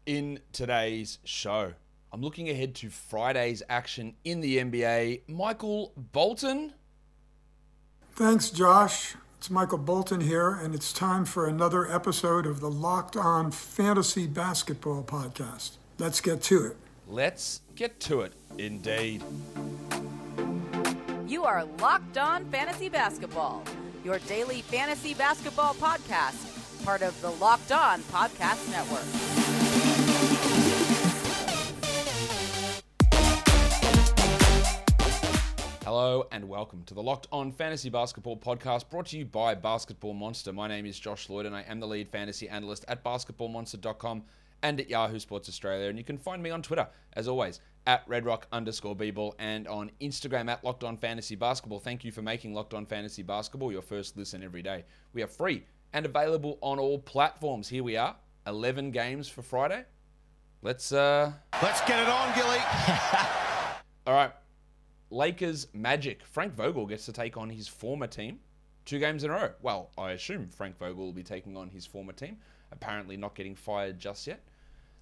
In today's show, I'm looking ahead to Friday's action in the NBA. Michael Bolton. Thanks, Josh. It's Michael Bolton here, and it's time for another episode of the Locked On Fantasy Basketball Podcast. Let's get to it. Let's get to it, indeed. You are Locked On Fantasy Basketball, your daily fantasy basketball podcast, part of the Locked On Podcast Network. Hello and welcome to the Locked On Fantasy Basketball Podcast, brought to you by Basketball Monster. My name is Josh Lloyd and I am the lead fantasy analyst at basketballmonster.com and at Yahoo Sports Australia. And you can find me on Twitter, as always, at redrock_bball and on Instagram at Locked On Fantasy Basketball. Thank you for making Locked On Fantasy Basketball your first listen every day. We are free and available on all platforms. Here we are, 11 games for Friday. Let's get it on, Gilly. All right. Lakers Magic. Frank Vogel gets to take on his former team 2 games in a row. Well, I assume Frank Vogel will be taking on his former team. Apparently not getting fired just yet.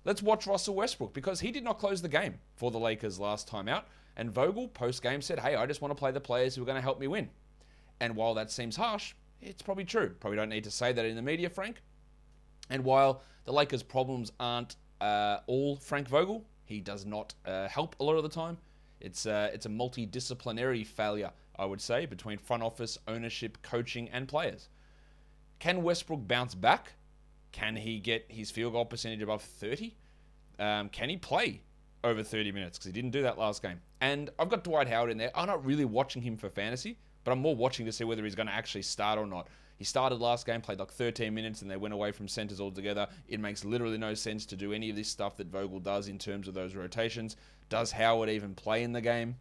Let's watch Russell Westbrook because he did not close the game for the Lakers last time out. And Vogel, post-game, said, hey, I just want to play the players who are going to help me win. And while that seems harsh, it's probably true. Probably don't need to say that in the media, Frank. And while the Lakers' problems aren't all Frank Vogel, he does not help a lot of the time. It's a multidisciplinary failure, I would say, between front office, ownership, coaching, and players. Can Westbrook bounce back? Can he get his field goal percentage above 30? Can he play over 30 minutes? Because he didn't do that last game. And I've got Dwight Howard in there. I'm not really watching him for fantasy, but I'm more watching to see whether he's going to actually start or not. He started last game, played like 13 minutes, and they went away from centers altogether. It makes literally no sense to do any of this stuff that Vogel does in terms of those rotations. Does Howard even play in the game?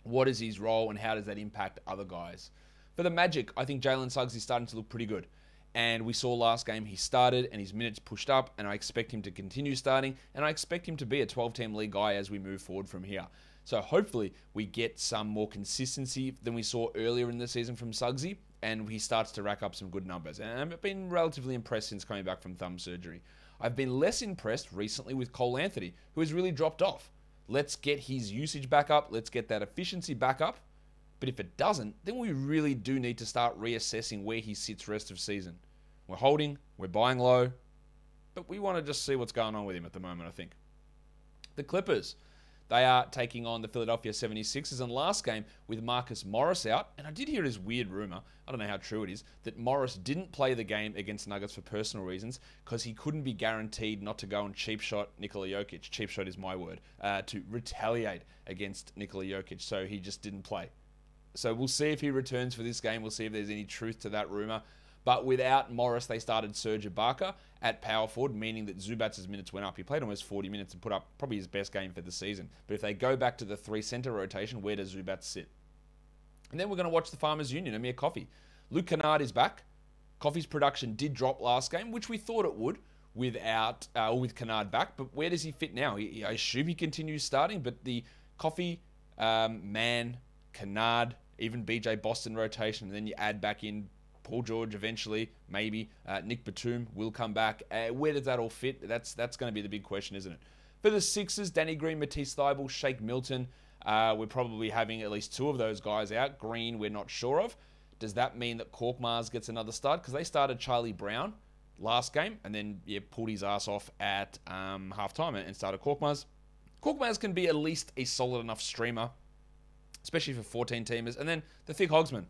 What is his role, and how does that impact other guys? For the Magic, I think Jalen Suggs is starting to look pretty good. And we saw last game he started and his minutes pushed up, and I expect him to continue starting, and I expect him to be a 12-team league guy as we move forward from here. So hopefully we get some more consistency than we saw earlier in the season from Suggsy, and he starts to rack up some good numbers. And I've been relatively impressed since coming back from thumb surgery. I've been less impressed recently with Cole Anthony, who has really dropped off. Let's get his usage back up. Let's get that efficiency back up. But if it doesn't, then we really do need to start reassessing where he sits rest of season. We're holding, we're buying low, but we want to just see what's going on with him at the moment, I think. The Clippers, they are taking on the Philadelphia 76ers, and last game with Marcus Morris out, and I did hear his weird rumor, I don't know how true it is, that Morris didn't play the game against Nuggets for personal reasons because he couldn't be guaranteed not to go and cheap shot Nikola Jokic. Cheap shot is my word. To retaliate against Nikola Jokic, so he just didn't play. So we'll see if he returns for this game. We'll see if there's any truth to that rumor. But without Morris, they started Serge Ibaka at power forward, meaning that Zubac's minutes went up. He played almost 40 minutes and put up probably his best game for the season. But if they go back to the 3-center rotation, where does Zubac sit? And then we're going to watch the Farmers Union, Amir Coffey. Luke Kennard is back. Coffey's production did drop last game, which we thought it would with Kennard back. But where does he fit now? I assume he continues starting, but the Coffey, Mann, Kennard, even BJ Boston rotation, and then you add back in Paul George eventually, maybe. Nick Batum will come back. Where does that all fit? That's going to be the big question, isn't it? For the Sixers, Danny Green, Matisse Thybulle, Shake Milton. We're probably having at least 2 of those guys out. Green, we're not sure of. Does that mean that Korkmaz gets another start? Because they started Charlie Brown last game and then pulled his ass off at halftime and started Korkmaz. Korkmaz can be at least a solid enough streamer, especially for 14-teamers. And then the Thick Hogsman.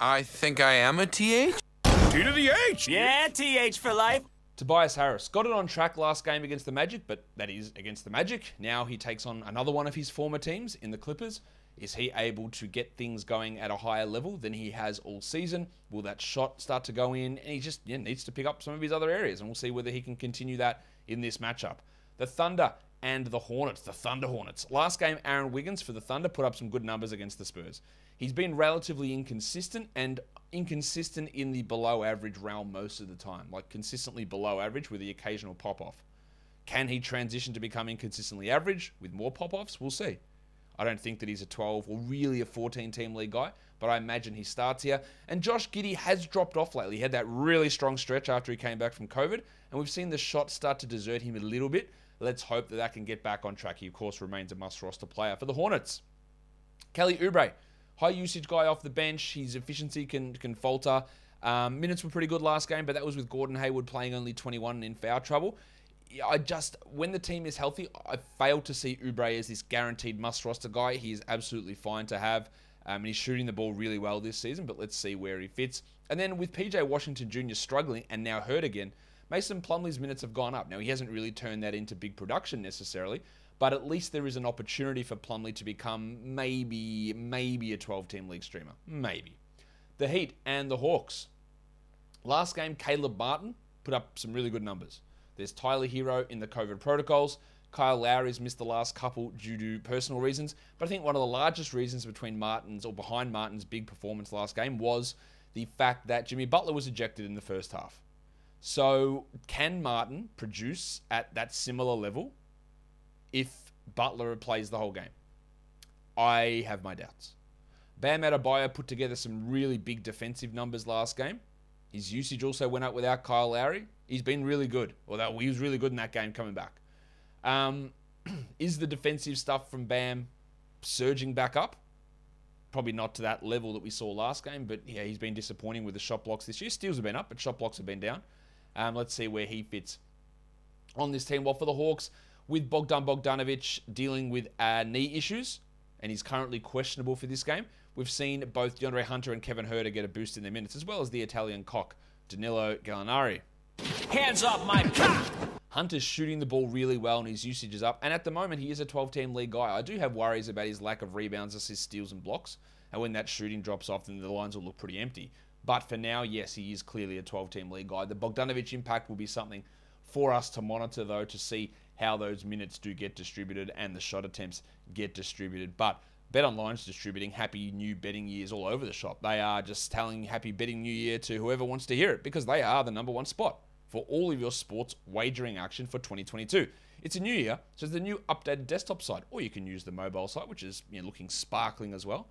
I think I am a TH? T to the H! Yeah, TH for life. Tobias Harris got it on track last game against the Magic, but that is against the Magic. Now he takes on another one of his former teams in the Clippers. Is he able to get things going at a higher level than he has all season? Will that shot start to go in? And he just needs to pick up some of his other areas, and we'll see whether he can continue that in this matchup. The Thunder and the Hornets, the Thunder Hornets. Last game, Aaron Wiggins for the Thunder put up some good numbers against the Spurs. He's been relatively inconsistent and inconsistent in the below average realm most of the time, like consistently below average with the occasional pop-off. Can he transition to becoming consistently average with more pop-offs? We'll see. I don't think that he's a 12 or really a 14-team league guy, but I imagine he starts here. And Josh Giddey has dropped off lately. He had that really strong stretch after he came back from COVID, and we've seen the shot start to desert him a little bit. Let's hope that that can get back on track. He, of course, remains a must-roster player. For the Hornets, Kelly Oubre, high-usage guy off the bench. His efficiency can falter. Minutes were pretty good last game, but that was with Gordon Hayward playing only 21 in foul trouble. When the team is healthy, I fail to see Oubre as this guaranteed must-roster guy. He is absolutely fine to have, and he's shooting the ball really well this season, but let's see where he fits. And then with PJ Washington Jr. struggling and now hurt again, Mason Plumlee's minutes have gone up. Now, he hasn't really turned that into big production necessarily, but at least there is an opportunity for Plumlee to become maybe a 12-team league streamer. Maybe. The Heat and the Hawks. Last game, Caleb Martin put up some really good numbers. There's Tyler Hero in the COVID protocols. Kyle Lowry's missed the last couple due to personal reasons. But I think one of the largest reasons behind Martin's big performance last game was the fact that Jimmy Butler was ejected in the first half. So can Martin produce at that similar level if Butler plays the whole game? I have my doubts. Bam Adebayo put together some really big defensive numbers last game. His usage also went up without Kyle Lowry. He's been really good. Although he was really good in that game coming back. Is the defensive stuff from Bam surging back up? Probably not to that level that we saw last game, but yeah, he's been disappointing with the shot blocks this year. Steals have been up, but shot blocks have been down. Let's see where he fits on this team. Well, for the Hawks, with Bogdan Bogdanovic dealing with knee issues, and he's currently questionable for this game, we've seen both DeAndre Hunter and Kevin Huerter get a boost in their minutes, as well as the Italian cock, Danilo Gallinari. Hands off my cock! Hunter's shooting the ball really well and his usage is up. And at the moment, he is a 12-team league guy. I do have worries about his lack of rebounds, assists, steals, and blocks. And when that shooting drops off, then the lines will look pretty empty. But for now, yes, he is clearly a 12-team league guy. The Bogdanovic impact will be something for us to monitor, though, to see how those minutes do get distributed and the shot attempts get distributed. But BetOnline's distributing happy new betting years all over the shop. They are just telling happy betting new year to whoever wants to hear it because they are the #1 spot for all of your sports wagering action for 2022. It's a new year, so it's the new updated desktop site, or you can use the mobile site, which is looking sparkling as well.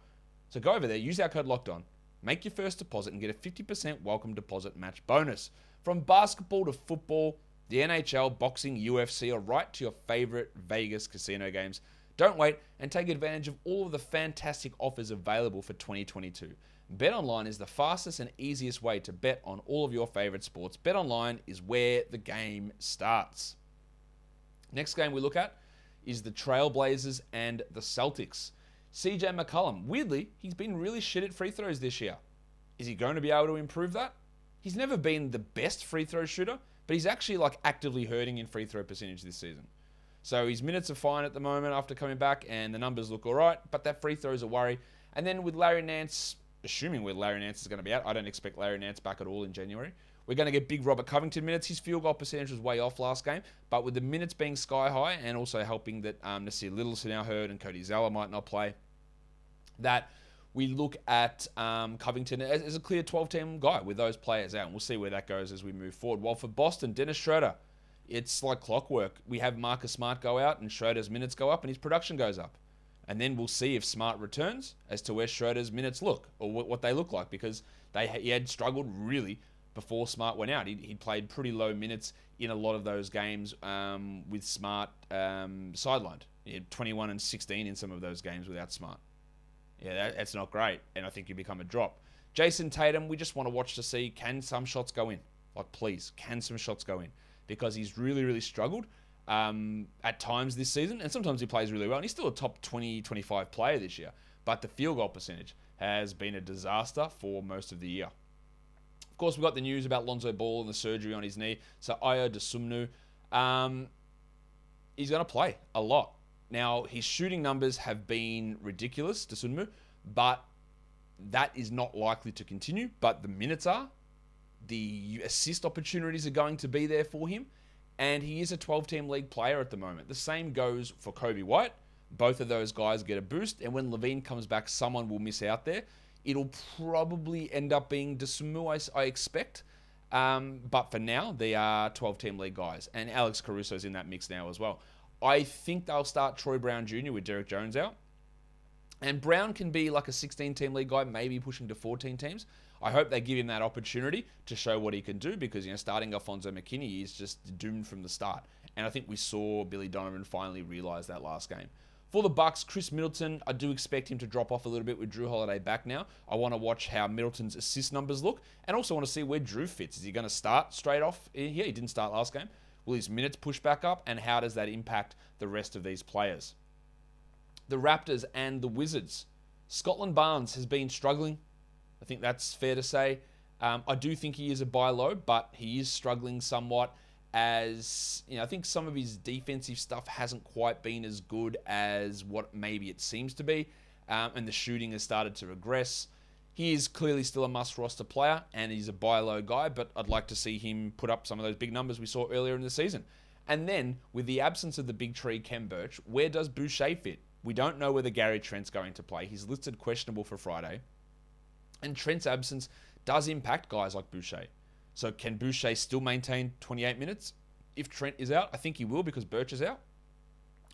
So go over there, use our code LOCKEDON, make your first deposit, and get a 50% welcome deposit match bonus. From basketball to football, the NHL, boxing, UFC, or right to your favorite Vegas casino games. Don't wait and take advantage of all of the fantastic offers available for 2022. BetOnline is the fastest and easiest way to bet on all of your favorite sports. BetOnline is where the game starts. Next game we look at is the Trailblazers and the Celtics. CJ McCollum, weirdly, he's been really shit at free throws this year. Is he going to be able to improve that? He's never been the best free throw shooter, but he's actually actively hurting in free throw percentage this season. So his minutes are fine at the moment after coming back, and the numbers look all right, but that free throw is a worry. And then with Larry Nance, assuming where Larry Nance is going to be at, I don't expect Larry Nance back at all in January. We're going to get big Robert Covington minutes. His field goal percentage was way off last game, but with the minutes being sky high and also helping that Nasir Little's now hurt and Cody Zeller might not play, that we look at Covington as a clear 12-team guy with those players out, and we'll see where that goes as we move forward. While for Boston, Dennis Schroeder, it's like clockwork. We have Marcus Smart go out and Schroeder's minutes go up and his production goes up. And then we'll see if Smart returns as to where Schroeder's minutes look or what they look like, because he had struggled really before Smart went out. He played pretty low minutes in a lot of those games with Smart sidelined. He had 21 and 16 in some of those games without Smart. Yeah, that's not great, and I think you become a drop. Jason Tatum, we just want to watch to see, can some shots go in? Please, can some shots go in? Because he's really, really struggled at times this season, and sometimes he plays really well, and he's still a top 20, 25 player this year, but the field goal percentage has been a disaster for most of the year. Of course, we've got the news about Lonzo Ball and the surgery on his knee, so Ayo Dosunmu, he's going to play a lot. Now, his shooting numbers have been ridiculous, Dosunmu, but that is not likely to continue, but the minutes are. The assist opportunities are going to be there for him, and he is a 12-team league player at the moment. The same goes for Kobe White. Both of those guys get a boost, and when Levine comes back, someone will miss out there. It'll probably end up being Dosunmu, I expect, but for now, they are 12-team league guys, and Alex Caruso's in that mix now as well. I think they'll start Troy Brown Jr. with Derek Jones out. And Brown can be like a 16-team league guy, maybe pushing to 14 teams. I hope they give him that opportunity to show what he can do because, starting Alfonso McKinney is just doomed from the start. And I think we saw Billy Donovan finally realize that last game. For the Bucks, Chris Middleton, I do expect him to drop off a little bit with Drew Holiday back now. I want to watch how Middleton's assist numbers look and also want to see where Drew fits. Is he going to start straight off here? He didn't start last game. Will his minutes push back up? And how does that impact the rest of these players? The Raptors and the Wizards. Scotland Barnes has been struggling. I think that's fair to say. I do think he is a buy low, but he is struggling somewhat as, I think some of his defensive stuff hasn't quite been as good as what maybe it seems to be, and the shooting has started to regress. He is clearly still a must-roster player, and he's a buy low guy, but I'd like to see him put up some of those big numbers we saw earlier in the season. And then, with the absence of the big tree, Kem Birch, where does Boucher fit? We don't know whether Gary Trent's going to play. He's listed questionable for Friday. And Trent's absence does impact guys like Boucher. So can Boucher still maintain 28 minutes if Trent is out? I think he will because Birch is out.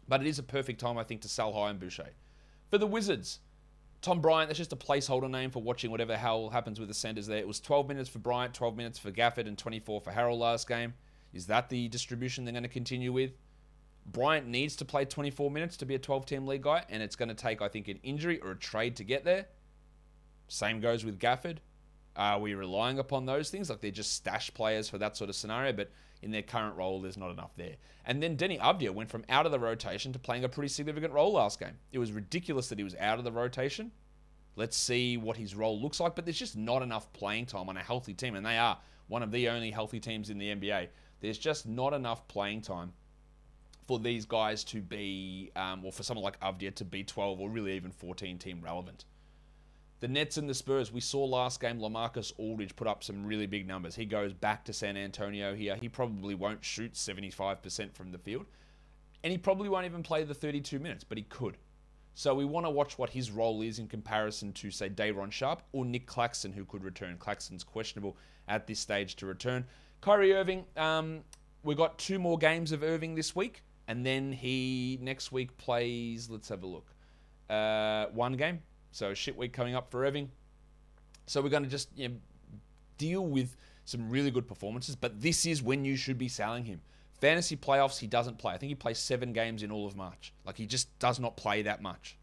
But it is a perfect time, I think, to sell high on Boucher. For the Wizards, Tom Bryant, that's just a placeholder name for watching whatever the hell happens with the centers there. It was 12 minutes for Bryant, 12 minutes for Gafford, and 24 for Harrell last game. Is that the distribution they're going to continue with? Bryant needs to play 24 minutes to be a 12-team league guy, and it's going to take, I think, an injury or a trade to get there. Same goes with Gafford. Are we relying upon those things? Like they're just stash players for that sort of scenario, but in their current role, there's not enough there. And then Denny Avdia went from out of the rotation to playing a pretty significant role last game. It was ridiculous that he was out of the rotation. Let's see what his role looks like, but there's just not enough playing time on a healthy team, and they are one of the only healthy teams in the NBA. There's just not enough playing time for these guys to be, or for someone like Avdia to be 12 or really even 14 team relevant. The Nets and the Spurs, we saw last game LaMarcus Aldridge put up some really big numbers. He goes back to San Antonio here. He probably won't shoot 75% from the field. And he probably won't even play the 32 minutes, but he could. So we want to watch what his role is in comparison to, say, Day'Ron Sharpe or Nick Claxton, who could return. Claxton's questionable at this stage to return. Kyrie Irving, we've got 2 more games of Irving this week. And then he next week plays, let's have a look, 1 game. So a shit week coming up for Irving. So we're going to just deal with some really good performances. But this is when you should be selling him. Fantasy playoffs, he doesn't play. I think he plays 7 games in all of March. Like he just does not play that much.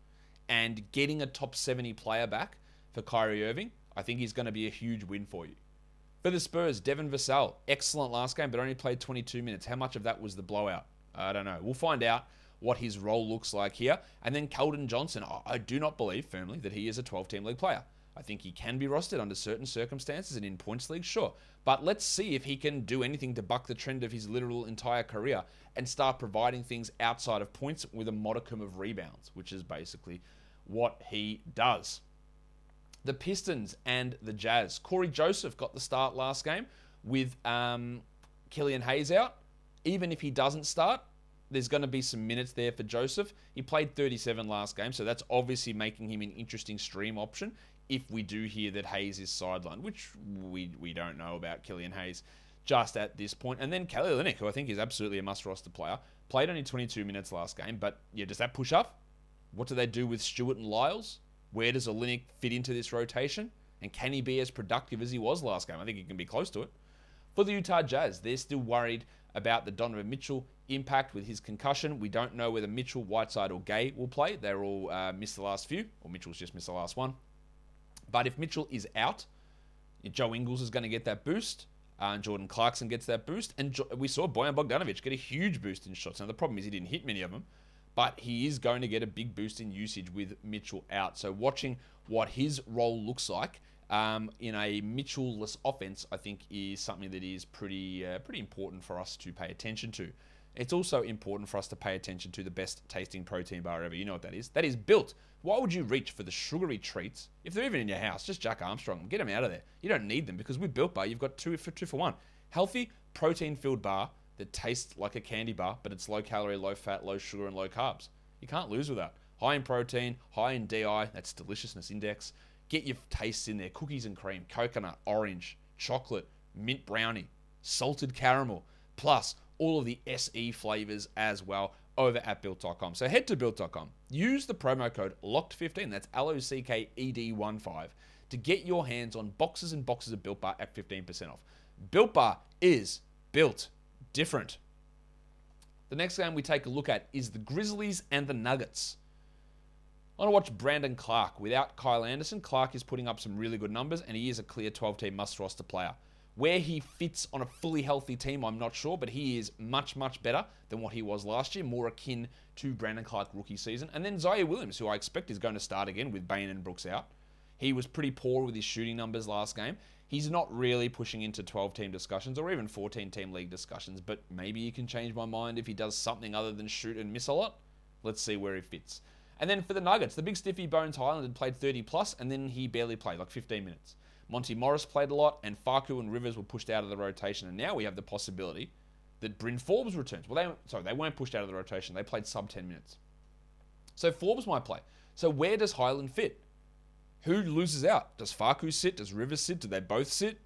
And getting a top 70 player back for Kyrie Irving, I think is going to be a huge win for you. For the Spurs, Devin Vassell, excellent last game, but only played 22 minutes. How much of that was the blowout? I don't know. We'll find out what his role looks like here. And then Keldon Johnson, I do not believe firmly that he is a 12-team league player. I think he can be rostered under certain circumstances and in points leagues, sure. But let's see if he can do anything to buck the trend of his literal entire career and start providing things outside of points with a modicum of rebounds, which is basically what he does. The Pistons and the Jazz. Corey Joseph got the start last game with Killian Hayes out. Even if he doesn't start, there's going to be some minutes there for Joseph. He played 37 last game, so that's obviously making him an interesting stream option if we do hear that Hayes is sidelined, which we don't know about Killian Hayes just at this point. And then Kelly Olynyk, who I think is absolutely a must-roster player, played only 22 minutes last game, but yeah, does that push up? What do they do with Stewart and Lyles? Where does Olynyk fit into this rotation? And can he be as productive as he was last game? I think he can be close to it. For the Utah Jazz, they're still worried about the Donovan Mitchell impact with his concussion. We don't know whether Mitchell, Whiteside, or Gay will play. They're all missed the last few, or Mitchell's just missed the last one. But if Mitchell is out, Joe Ingles is going to get that boost. Jordan Clarkson gets that boost. And we saw Bojan Bogdanovic get a huge boost in shots. Now, the problem is he didn't hit many of them, but he is going to get a big boost in usage with Mitchell out. So watching what his role looks like in a Mitchell-less offense, I think, is something that is pretty important for us to pay attention to. It's also important for us to pay attention to the best tasting protein bar ever. You know what that is? That is Built. Why would you reach for the sugary treats if they're even in your house? Just Jack Armstrong. Get them out of there. You don't need them because with Built Bar, you've got two for one. Healthy, protein-filled bar that tastes like a candy bar, but it's low calorie, low fat, low sugar, and low carbs. You can't lose with that. High in protein, high in DI, that's deliciousness index. Get your tastes in there. Cookies and cream, coconut, orange, chocolate, mint brownie, salted caramel, plus all of the SE flavors as well. over at built.com. So head to built.com. Use the promo code LOCKED15, that's LOCKED15, to get your hands on boxes and boxes of Built Bar at 15% off. Built Bar is built different. The next game we take a look at is the Grizzlies and the Nuggets. I want to watch Brandon Clark. Without Kyle Anderson, Clark is putting up some really good numbers, and he is a clear 12-team must-roster player. Where he fits on a fully healthy team, I'm not sure, but he is much, much better than what he was last year, more akin to Brandon Clark rookie season. And then Zaire Williams, who I expect is going to start again with Bane and Brooks out. He was pretty poor with his shooting numbers last game. He's not really pushing into 12-team discussions or even 14-team league discussions, but maybe he can change my mind if he does something other than shoot and miss a lot. Let's see where he fits. And then for the Nuggets, the big stiffy Bones Highland had played 30+, and then he barely played, like 15 minutes. Monty Morris played a lot, and Facu and Rivers were pushed out of the rotation, and now we have the possibility that Bryn Forbes returns. Well, they weren't pushed out of the rotation. They played sub 10 minutes. So Forbes might play. So where does Highland fit? Who loses out? Does Facu sit? Does Rivers sit? Do they both sit?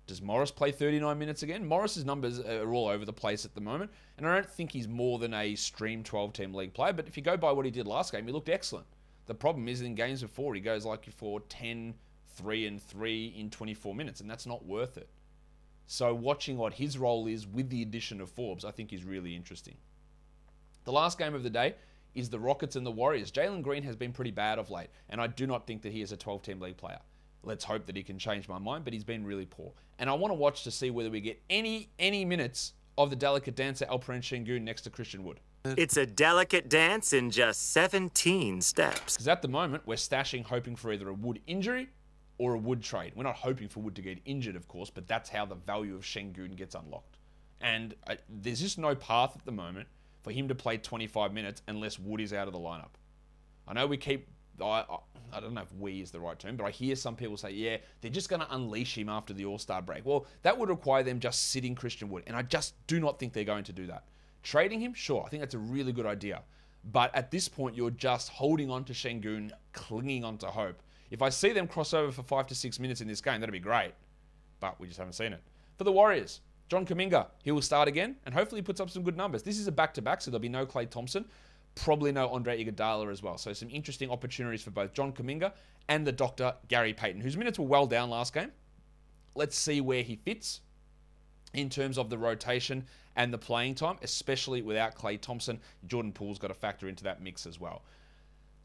Does Morris play 39 minutes again? Morris's numbers are all over the place at the moment, and I don't think he's more than a stream 12-team league player, but if you go by what he did last game, he looked excellent. The problem is in games before, he goes like for 10, 3 and 3 in 24 minutes, and that's not worth it. So watching what his role is with the addition of Forbes, I think is really interesting. The last game of the day is the Rockets and the Warriors. Jalen Green has been pretty bad of late, and I do not think that he is a 12-team league player. Let's hope that he can change my mind, but he's been really poor. And I want to watch to see whether we get any minutes of the delicate dancer Alperen Şengün next to Christian Wood. It's a delicate dance in just 17 steps. Because at the moment, we're stashing hoping for either a Wood injury or a Wood trade. We're not hoping for Wood to get injured, of course, but that's how the value of Şengün gets unlocked. And there's just no path at the moment for him to play 25 minutes unless Wood is out of the lineup. I know we keep... I don't know if we is the right term, but I hear some people say, yeah, they're just going to unleash him after the All-Star break. Well, that would require them just sitting Christian Wood, and I just do not think they're going to do that. Trading him, sure, I think that's a really good idea. But at this point, you're just holding on to Şengün, clinging on to hope. If I see them cross over for 5 to 6 minutes in this game, that'd be great. But we just haven't seen it. For the Warriors, John Kuminga, he will start again, and hopefully he puts up some good numbers. This is a back-to-back, so there'll be no Klay Thompson. Probably no Andre Iguodala as well. So some interesting opportunities for both John Kuminga and the Dr. Gary Payton, whose minutes were well down last game. Let's see where he fits in terms of the rotation and the playing time, especially without Klay Thompson. Jordan Poole's got to factor into that mix as well.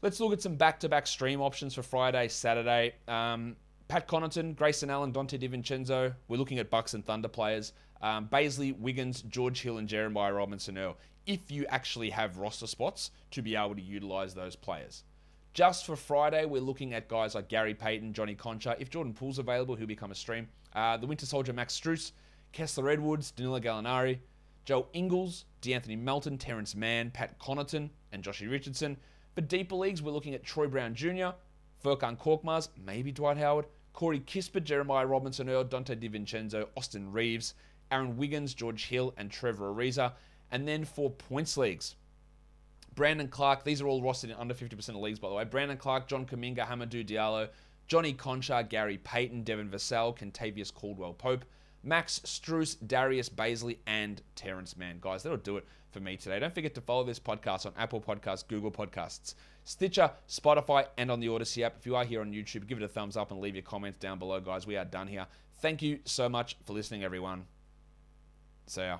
Let's look at some back-to-back stream options for Friday, Saturday. Pat Connaughton, Grayson Allen, Dante DiVincenzo. We're looking at Bucks and Thunder players. Baisley, Wiggins, George Hill, and Jeremiah Robinson-Earl, if you actually have roster spots to be able to utilize those players. Just for Friday, we're looking at guys like Gary Payton, Johnny Konchar. If Jordan Poole's available, he'll become a stream. The Winter Soldier, Max Strus, Kessler Edwards, Danilo Gallinari, Joe Ingles, DeAnthony Melton, Terrence Mann, Pat Connaughton, and Joshie Richardson. For deeper leagues, we're looking at Troy Brown Jr., Furkan Korkmaz, maybe Dwight Howard, Corey Kispert, Jeremiah Robinson-Earl, Dante DiVincenzo, Austin Reeves, Aaron Wiggins, George Hill, and Trevor Ariza. And then for points leagues, Brandon Clark, these are all rostered in under 50% of leagues, by the way. Brandon Clark, John Kuminga, Hamidou Diallo, Johnny Konchar, Gary Payton, Devin Vassell, Kentavious Caldwell-Pope, Max Strus, Darius Baisley, and Terrence Mann. Guys, that'll do it for me today. Don't forget to follow this podcast on Apple Podcasts, Google Podcasts, Stitcher, Spotify, and on the Odyssey app. If you are here on YouTube, give it a thumbs up and leave your comments down below, guys. We are done here. Thank you so much for listening, everyone. See ya.